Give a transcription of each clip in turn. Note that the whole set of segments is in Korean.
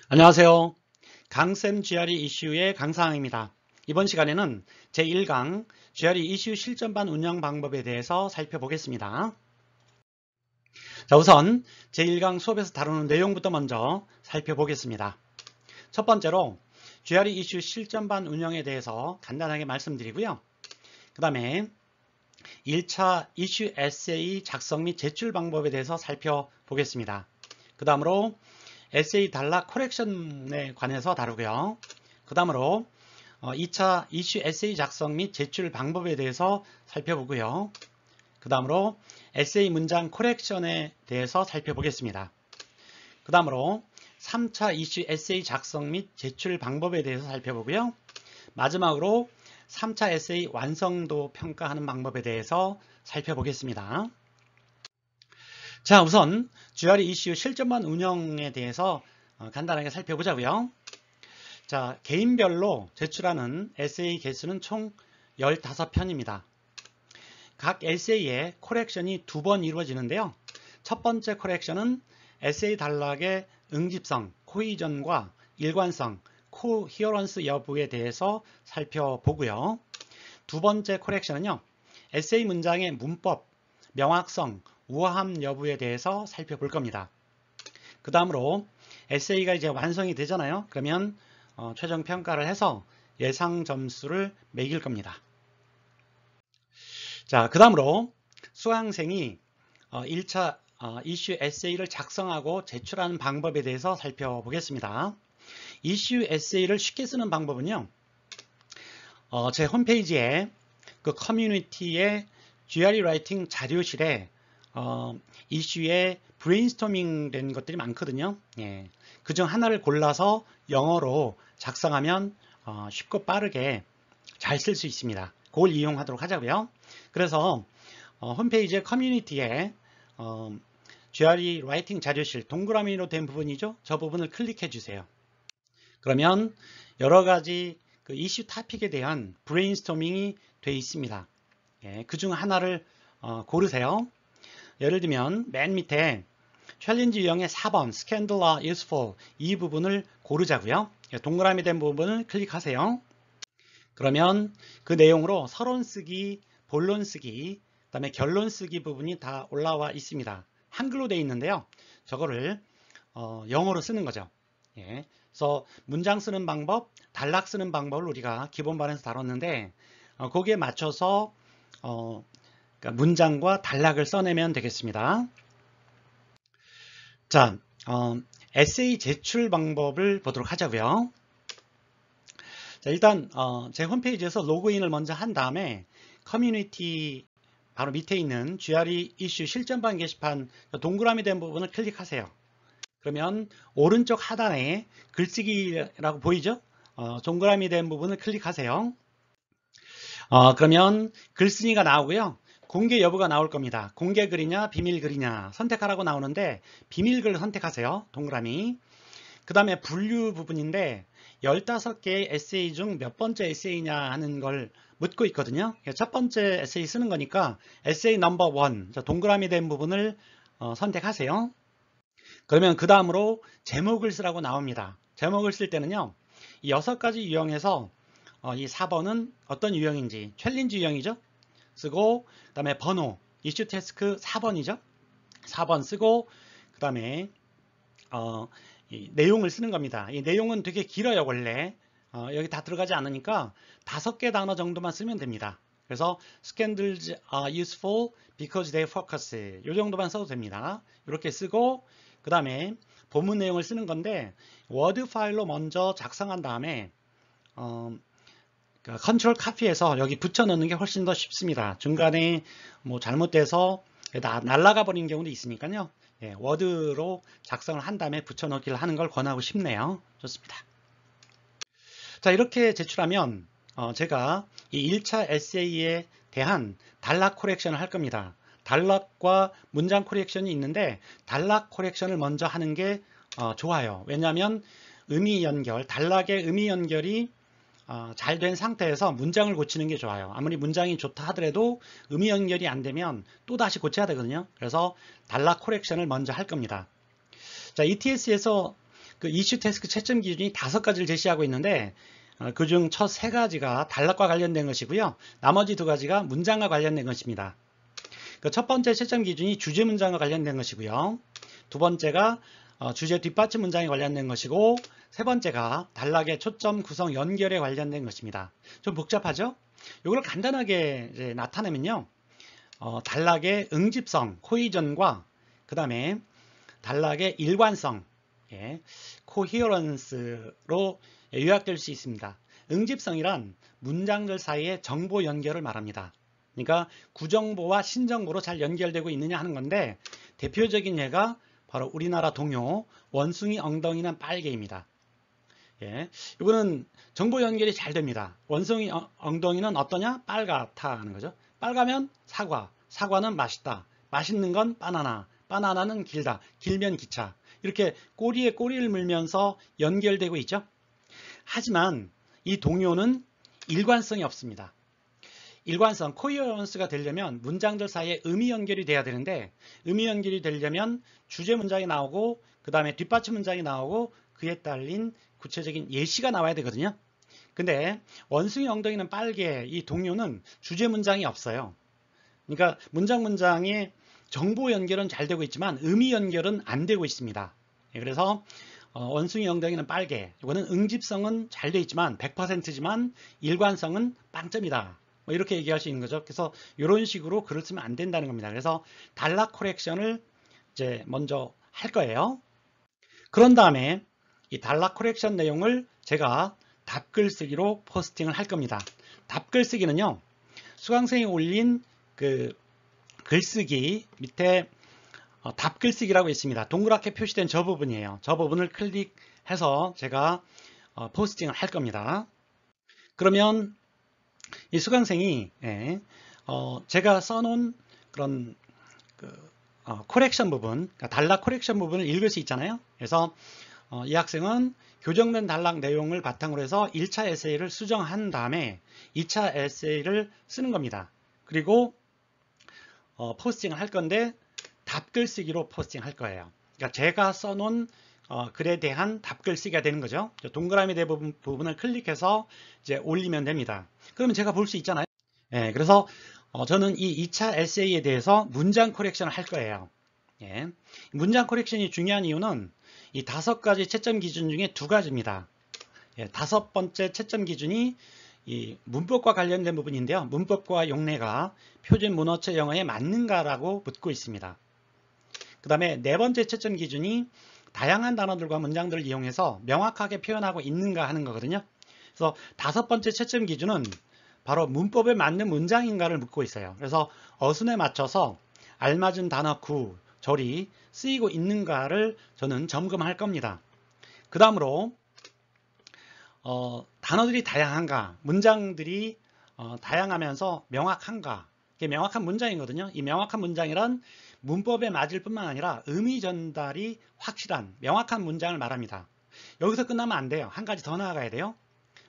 안녕하세요. 강쌤 GRE 이슈의 강사항입니다. 이번 시간에는 제1강 GRE 이슈 실전반 운영 방법에 대해서 살펴보겠습니다. 자, 우선 제1강 수업에서 다루는 내용부터 먼저 살펴보겠습니다. 첫 번째로 GRE 이슈 실전반 운영에 대해서 간단하게 말씀드리고요. 그 다음에 1차 이슈 에세이 작성 및 제출 방법에 대해서 살펴보겠습니다. 그 다음으로 에세이 단락 코렉션에 관해서 다루고요. 그 다음으로 2차 이슈 에세이 작성 및 제출 방법에 대해서 살펴보고요. 그 다음으로 에세이 문장 코렉션에 대해서 살펴보겠습니다. 그 다음으로 3차 이슈 에세이 작성 및 제출 방법에 대해서 살펴보고요. 마지막으로 3차 에세이 완성도 평가하는 방법에 대해서 살펴보겠습니다. 자, 우선 GRE 이슈 실전반 운영에 대해서 간단하게 살펴보자고요. 자, 개인별로 제출하는 에세이 개수는 총 15편입니다. 각 에세이의 코렉션이 2번 이루어지는데요. 첫 번째 코렉션은 에세이 단락의 응집성, 코이전과 일관성, 코히어런스 여부에 대해서 살펴보고요. 두 번째 코렉션은요, 에세이 문장의 문법, 명확성, 우아함 여부에 대해서 살펴볼 겁니다. 그 다음으로 에세이가 이제 완성이 되잖아요. 그러면 최종 평가를 해서 예상 점수를 매길 겁니다. 자, 그 다음으로 수강생이 1차 이슈 에세이를 작성하고 제출하는 방법에 대해서 살펴보겠습니다. 이슈 에세이를 쉽게 쓰는 방법은요, 제 홈페이지에 그 커뮤니티의 GRE 라이팅 자료실에 이슈에 브레인스토밍 된 것들이 많거든요. 예. 그중 하나를 골라서 영어로 작성하면 쉽고 빠르게 잘 쓸 수 있습니다. 그걸 이용하도록 하자고요. 그래서 홈페이지의 커뮤니티에 GRE 라이팅 자료실 동그라미로 된 부분이죠. 저 부분을 클릭해 주세요. 그러면 여러 가지 그 이슈 토픽에 대한 브레인스토밍이 되어 있습니다. 예. 그중 하나를 고르세요. 예를 들면 맨 밑에 챌린지 유형의 4번 Scandal are useful 이 부분을 고르자고요. 동그라미 된 부분을 클릭하세요. 그러면 그 내용으로 서론 쓰기, 본론 쓰기, 그 다음에 결론 쓰기 부분이 다 올라와 있습니다. 한글로 되어 있는데요. 저거를 영어로 쓰는 거죠. 예. 그래서 문장 쓰는 방법, 단락 쓰는 방법을 우리가 기본반에서 다뤘는데 거기에 맞춰서 그러니까 문장과 단락을 써내면 되겠습니다. 자, 에세이 제출 방법을 보도록 하자고요. 자, 일단 제 홈페이지에서 로그인을 먼저 한 다음에 커뮤니티 바로 밑에 있는 GRE 이슈 실전반 게시판 동그라미 된 부분을 클릭하세요. 그러면 오른쪽 하단에 글쓰기라고 보이죠? 동그라미 된 부분을 클릭하세요. 그러면 글쓴이가 나오고요. 공개 여부가 나올 겁니다. 공개 글이냐 비밀 글이냐 선택하라고 나오는데 비밀글 선택하세요. 동그라미. 그 다음에 분류 부분인데 15개의 에세이 중 몇 번째 에세이냐 하는 걸 묻고 있거든요. 첫 번째 에세이 쓰는 거니까 에세이 넘버 1 동그라미 된 부분을 선택하세요. 그러면 그 다음으로 제목을 쓰라고 나옵니다. 제목을 쓸 때는요. 이 6가지 유형에서 이 4번은 어떤 유형인지 챌린지 유형이죠. 쓰고 그 다음에 번호 이슈 태스크 4번이죠. 4번 쓰고 그 다음에 이 내용을 쓰는 겁니다. 이 내용은 되게 길어요. 원래 여기 다 들어가지 않으니까 5개 단어 정도만 쓰면 됩니다. 그래서 scandals are useful because they focus 이 정도만 써도 됩니다. 이렇게 쓰고 그 다음에 본문 내용을 쓰는 건데 워드 파일로 먼저 작성한 다음에 컨트롤 카피해서 여기 붙여 넣는 게 훨씬 더 쉽습니다. 중간에 뭐 잘못돼서 날라가 버린 경우도 있으니까요. 예, 워드로 작성을 한 다음에 붙여 넣기를 하는 걸 권하고 싶네요. 좋습니다. 자, 이렇게 제출하면 제가 이 1차 에세이에 대한 단락 코렉션을 할 겁니다. 단락과 문장 코렉션이 있는데 단락 코렉션을 먼저 하는 게 좋아요. 왜냐하면 의미 연결, 단락의 의미 연결이 잘 된 상태에서 문장을 고치는 게 좋아요. 아무리 문장이 좋다 하더라도 의미 연결이 안 되면 또 다시 고쳐야 되거든요. 그래서 단락 코렉션을 먼저 할 겁니다. 자, ETS에서 그 이슈 태스크 채점 기준이 5가지를 제시하고 있는데 그중 첫 3가지가 단락과 관련된 것이고요. 나머지 2가지가 문장과 관련된 것입니다. 그 첫 번째 채점 기준이 주제 문장과 관련된 것이고요. 두 번째가 주제 뒷받침 문장에 관련된 것이고, 세 번째가 단락의 초점 구성 연결에 관련된 것입니다. 좀 복잡하죠? 이걸 간단하게 이제 나타내면요. 단락의 응집성, 코이전과 그 다음에 단락의 일관성, 코히어런스로 요약될 수 있습니다. 응집성이란 문장들 사이의 정보 연결을 말합니다. 그러니까 구정보와 신정보로 잘 연결되고 있느냐 하는 건데, 대표적인 예가 바로 우리나라 동요 원숭이 엉덩이는 빨개입니다. 이거는 정보 연결이 잘 됩니다. 원숭이 엉덩이는 어떠냐? 빨갛다 하는 거죠. 빨가면 사과, 사과는 맛있다, 맛있는 건 바나나, 바나나는 길다, 길면 기차. 이렇게 꼬리에 꼬리를 물면서 연결되고 있죠. 하지만 이 동요는 일관성이 없습니다. 일관성, 코히어런스가 되려면 문장들 사이에 의미 연결이 돼야 되는데, 의미 연결이 되려면 주제 문장이 나오고 그 다음에 뒷받침 문장이 나오고 그에 딸린 구체적인 예시가 나와야 되거든요. 근데 원숭이 엉덩이는 빨개, 이 동요는 주제 문장이 없어요. 그러니까 문장에 정보 연결은 잘 되고 있지만 의미 연결은 안 되고 있습니다. 그래서 원숭이 엉덩이는 빨개, 이거는 응집성은 잘 되어 있지만 100%지만 일관성은 빵점이다, 뭐 이렇게 얘기할 수 있는 거죠. 그래서 이런 식으로 글을 쓰면 안 된다는 겁니다. 그래서 단락 코렉션을 이제 먼저 할 거예요. 그런 다음에 이 단락 코렉션 내용을 제가 답글쓰기로 포스팅을 할 겁니다. 답글쓰기는요, 수강생이 올린 그 글쓰기 밑에 답글쓰기라고 있습니다. 동그랗게 표시된 저 부분이에요. 저 부분을 클릭해서 제가 포스팅을 할 겁니다. 그러면 이 수강생이 제가 써놓은 그런 코렉션 부분, 그러니까 단락 코렉션 부분을 읽을 수 있잖아요. 그래서 이 학생은 교정된 단락 내용을 바탕으로 해서 1차 에세이를 수정한 다음에 2차 에세이를 쓰는 겁니다. 그리고 포스팅을 할 건데 답글쓰기로 포스팅할 거예요. 그러니까 제가 써놓은 글에 대한 답글쓰기가 되는 거죠. 동그라미 된 부분을 클릭해서 이제 올리면 됩니다. 그러면 제가 볼 수 있잖아요. 그래서 저는 이 2차 에세이에 대해서 문장 코렉션을 할 거예요. 문장 코렉션이 중요한 이유는 이 5가지 채점 기준 중에 2가지입니다. 5번째 채점 기준이 이 문법과 관련된 부분인데요. 문법과 용례가 표준 문어체 영어에 맞는가라고 묻고 있습니다. 그 다음에 4번째 채점 기준이 다양한 단어들과 문장들을 이용해서 명확하게 표현하고 있는가 하는 거거든요. 그래서 5번째 채점 기준은 바로 문법에 맞는 문장인가를 묻고 있어요. 그래서 어순에 맞춰서 알맞은 단어 구, 절이 쓰이고 있는가를 저는 점검할 겁니다. 그 다음으로 단어들이 다양한가, 문장들이 다양하면서 명확한가, 이게 명확한 문장이거든요. 이 명확한 문장이란 문법에 맞을 뿐만 아니라 의미 전달이 확실한 명확한 문장을 말합니다. 여기서 끝나면 안 돼요. 한 가지 더 나아가야 돼요.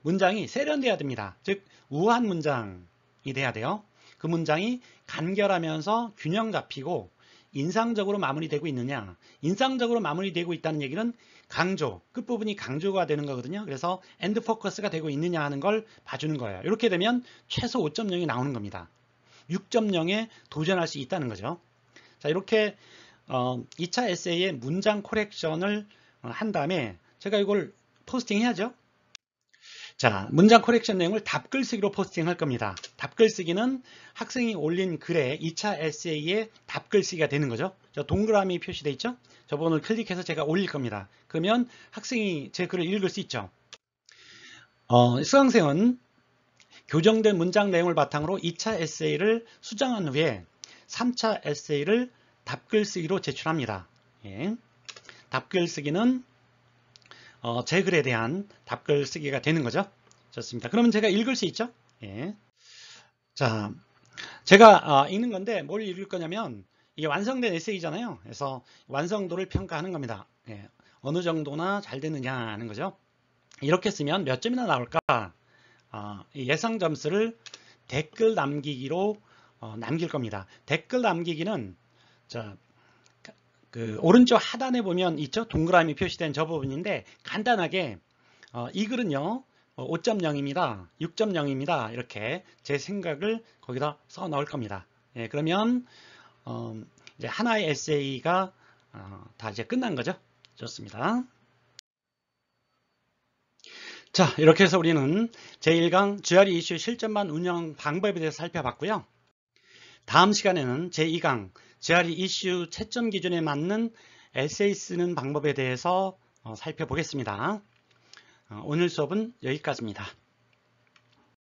문장이 세련돼야 됩니다. 즉 우아한 문장이 돼야 돼요. 그 문장이 간결하면서 균형 잡히고 인상적으로 마무리되고 있느냐. 인상적으로 마무리되고 있다는 얘기는 강조, 끝부분이 강조가 되는 거거든요. 그래서 엔드 포커스가 되고 있느냐 하는 걸 봐주는 거예요. 이렇게 되면 최소 5.0이 나오는 겁니다. 6.0에 도전할 수 있다는 거죠. 자, 이렇게 2차 에세이의 문장 코렉션을 한 다음에 제가 이걸 포스팅 해야죠. 자, 문장 코렉션 내용을 답글쓰기로 포스팅할 겁니다. 답글쓰기는 학생이 올린 글에 2차 에세이의 답글쓰기가 되는 거죠. 저 동그라미 표시되어 있죠? 저 부분을 클릭해서 제가 올릴 겁니다. 그러면 학생이 제 글을 읽을 수 있죠. 수강생은 교정된 문장 내용을 바탕으로 2차 에세이를 수정한 후에 3차 에세이를 답글쓰기로 제출합니다. 답글쓰기는 제 글에 대한 답글쓰기가 되는 거죠. 좋습니다. 그러면 제가 읽을 수 있죠? 자, 제가 읽는 건데 뭘 읽을 거냐면 이게 완성된 에세이잖아요. 그래서 완성도를 평가하는 겁니다. 어느 정도나 잘 됐느냐 하는 거죠. 이렇게 쓰면 몇 점이나 나올까? 예상 점수를 댓글 남기기로 남길 겁니다. 댓글 남기기는 그 오른쪽 하단에 보면 있죠? 동그라미 표시된 저 부분인데 간단하게 이 글은요 5.0입니다. 6.0입니다. 이렇게 제 생각을 거기다 써 넣을 겁니다. 예, 그러면 이제 하나의 에세이가 다 이제 끝난 거죠. 좋습니다. 자, 이렇게 해서 우리는 제1강 GRE 이슈 실전반 운영 방법에 대해서 살펴봤고요. 다음 시간에는 제2강 GRE 이슈 채점 기준에 맞는 에세이 쓰는 방법에 대해서 살펴보겠습니다. 오늘 수업은 여기까지입니다.